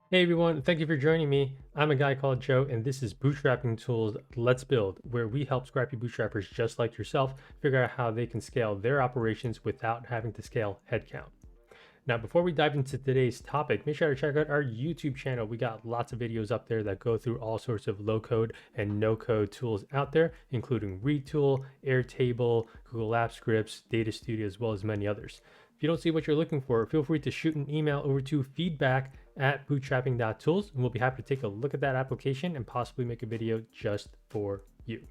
Hey everyone, thank you for joining me. I'm a guy called Joe, and this is Bootstrapping Tools Let's Build, where we help scrappy bootstrappers just like yourself figure out how they can scale their operations without having to scale headcount. Now, before we dive into today's topic, make sure to check out our YouTube channel. We got lots of videos up there that go through all sorts of low code and no code tools out there, including Retool, Airtable, Google Apps Scripts, Data Studio, as well as many others. If you don't see what you're looking for, feel free to shoot an email over to feedback@bootstrapping.tools, and we'll be happy to take a look at that application and possibly make a video just for you.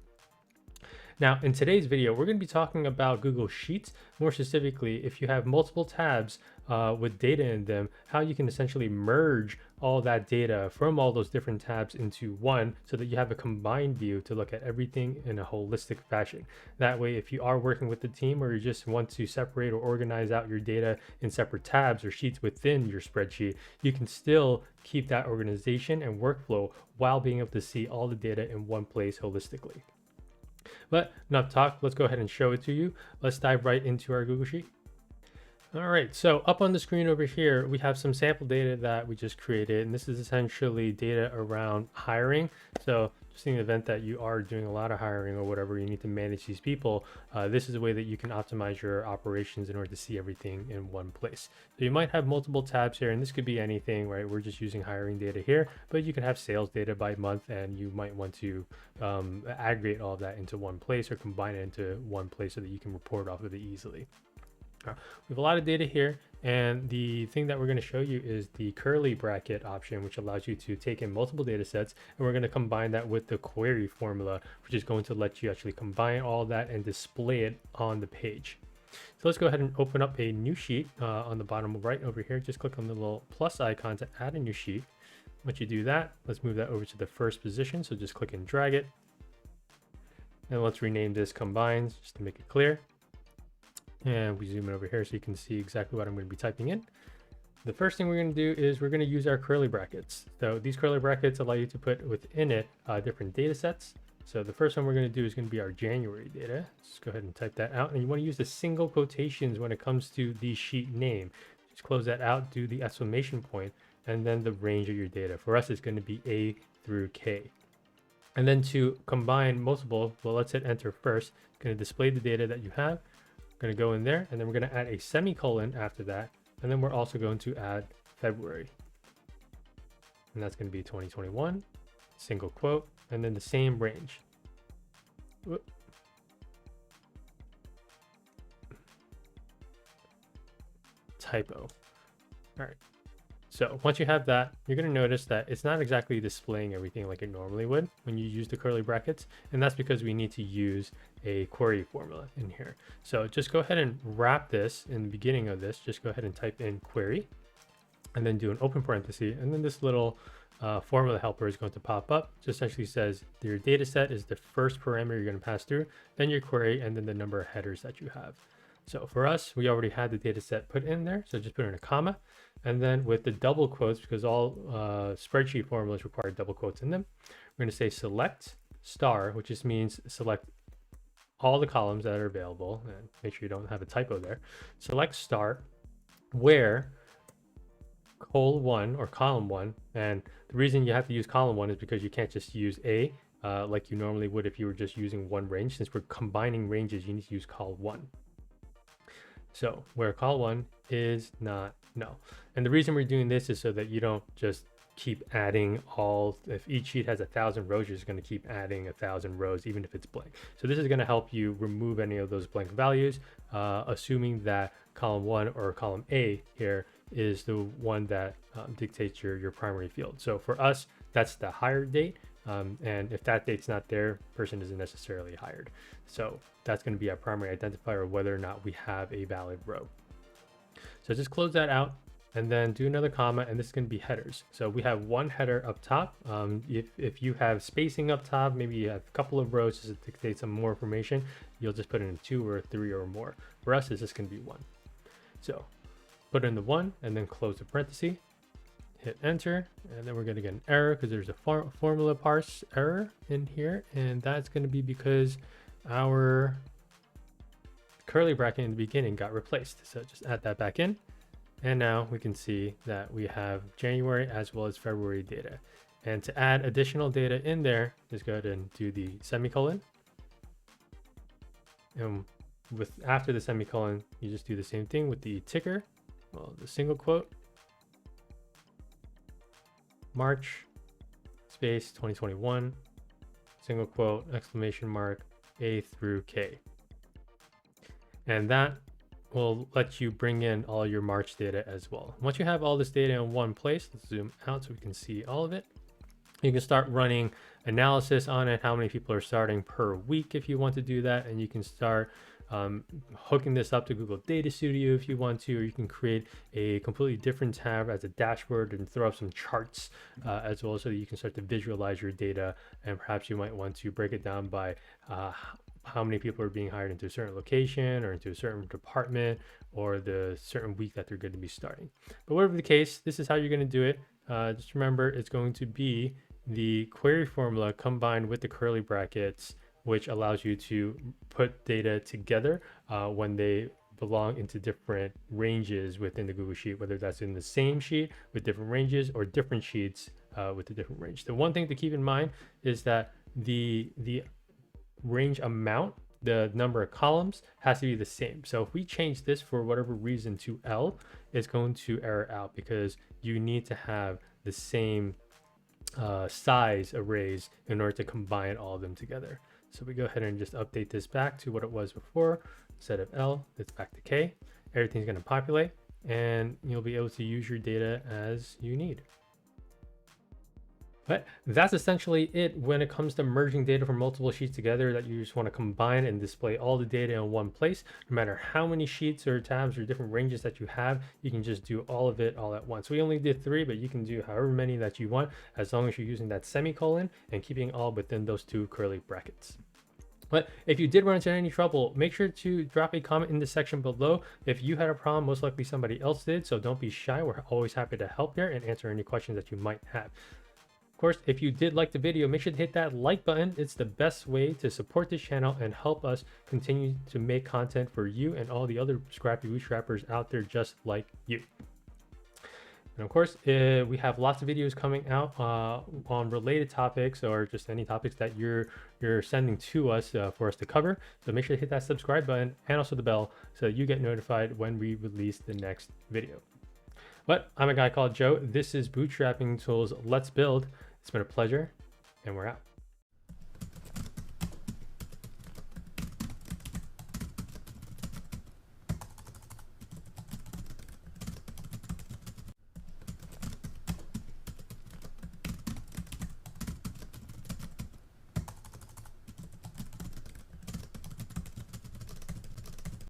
Now, in today's video, we're going to be talking about Google Sheets, more specifically, if you have multiple tabs with data in them, how you can essentially merge all that data from all those different tabs into one so that you have a combined view to look at everything in a holistic fashion. That way, if you are working with the team or you just want to separate or organize out your data in separate tabs or sheets within your spreadsheet, you can still keep that organization and workflow while being able to see all the data in one place holistically. But enough talk, let's go ahead and show it to you. Let's dive right into our Google Sheet. All right, so up on the screen over here, we have some sample data that we just created, and this is essentially data around hiring. So just in the event that you are doing a lot of hiring or whatever, you need to manage these people, this is a way that you can optimize your operations in order to see everything in one place. So you might have multiple tabs here, and this could be anything, right? We're just using hiring data here, but you can have sales data by month, and you might want to aggregate all of that into one place or combine it into one place so that you can report off of it easily. We have a lot of data here, and the thing that we're going to show you is the curly bracket option, which allows you to take in multiple data sets, and we're going to combine that with the query formula, which is going to let you actually combine all that and display it on the page. So let's go ahead and open up a new sheet on the bottom right over here. Just click on the little plus icon to add a new sheet. Once you do that, let's move that over to the first position. So just click and drag it. And let's rename this combines just to make it clear. And we zoom in over here so you can see exactly what I'm going to be typing in. The first thing we're going to do is we're going to use our curly brackets. So these curly brackets allow you to put within it different data sets. So the first one we're going to do is going to be our January data. Just go ahead and type that out. And you want to use the single quotations when it comes to the sheet name. Just close that out, do the exclamation point, and then the range of your data. For us, it's going to be A through K. And then to combine multiple, well, let's hit enter first. It's going to display the data that you have. Going to go in there, and then we're going to add a semicolon after that, and then we're also going to add February, and that's going to be 2021, single quote, and then the same range. Whoop. Typo. All right, so once you have that, you're going to notice that it's not exactly displaying everything like it normally would when you use the curly brackets. And that's because we need to use a query formula in here. So just go ahead and wrap this in the beginning of this. Just go ahead and type in query and then do an open parenthesis. And then this little formula helper is going to pop up. It essentially says your data set is the first parameter you're going to pass through, then your query, and then the number of headers that you have. So for us, we already had the data set put in there. So just put in a comma. And then with the double quotes, because all spreadsheet formulas require double quotes in them, we're going to say select star, which just means select all the columns that are available. And make sure you don't have a typo there. Select star where column 1. And the reason you have to use column 1 is because you can't just use A like you normally would if you were just using one range. Since we're combining ranges, you need to use column 1. So where col 1 is not null. And the reason we're doing this is so that you don't just keep adding if each sheet has 1,000 rows, you're just going to keep adding 1,000 rows, even if it's blank. So this is going to help you remove any of those blank values, assuming that column 1 or column A here is the one that dictates your primary field. So for us, that's the hired date. And if that date's not there, person isn't necessarily hired. So that's going to be our primary identifier of whether or not we have a valid row. So just close that out and then do another comma, and this is going to be headers. So we have one header up top. If you have spacing up top, maybe you have a couple of rows just to dictate some more information, you'll just put in 2 or 3 or more. For us, it's just going to be 1. So put in the 1 and then close the parenthesis. Hit enter, and then we're going to get an error because there's a formula parse error in here, and that's going to be because our curly bracket in the beginning got replaced. So just add that back in, And now we can see that we have January as well as February data. And to add additional data in there, just go ahead and do the semicolon. And with after the semicolon, you just do the same thing with the ticker, well, the single quote, March, space 2021, single quote, exclamation mark, A through K. And that will let you bring in all your March data as well. Once you have all this data in one place, let's zoom out so we can see all of it. You can start running analysis on it, how many people are starting per week if you want to do that. And you can start hooking this up to Google Data Studio if you want to, or you can create a completely different tab as a dashboard and throw up some charts as well, so that you can start to visualize your data. And perhaps you might want to break it down by how many people are being hired into a certain location or into a certain department or the certain week that they're going to be starting. But whatever the case, this is how you're going to do it. Just remember, it's going to be the query formula combined with the curly brackets, which allows you to put data together when they belong into different ranges within the Google Sheet, whether that's in the same sheet with different ranges or different sheets with a different range. The one thing to keep in mind is that the range amount, the number of columns, has to be the same. So if we change this for whatever reason to L, it's going to error out because you need to have the same size arrays in order to combine all of them together. So we go ahead and just update this back to what it was before. Instead of L, it's back to K. Everything's going to populate and you'll be able to use your data as you need. But that's essentially it when it comes to merging data from multiple sheets together that you just want to combine and display all the data in one place. No matter how many sheets or tabs or different ranges that you have, you can just do all of it all at once. We only did 3, but you can do however many that you want as long as you're using that semicolon and keeping all within those 2 curly brackets. But if you did run into any trouble, make sure to drop a comment in the section below. If you had a problem, most likely somebody else did, so don't be shy. We're always happy to help there and answer any questions that you might have. Of course, if you did like the video, make sure to hit that like button. It's the best way to support this channel and help us continue to make content for you and all the other scrappy bootstrappers out there just like you. And of course, we have lots of videos coming out on related topics or just any topics that you're sending to us for us to cover. So make sure to hit that subscribe button and also the bell so that you get notified when we release the next video. But I'm a guy called Joe. This is Bootstrapping Tools. Let's build. It's been a pleasure, and we're out.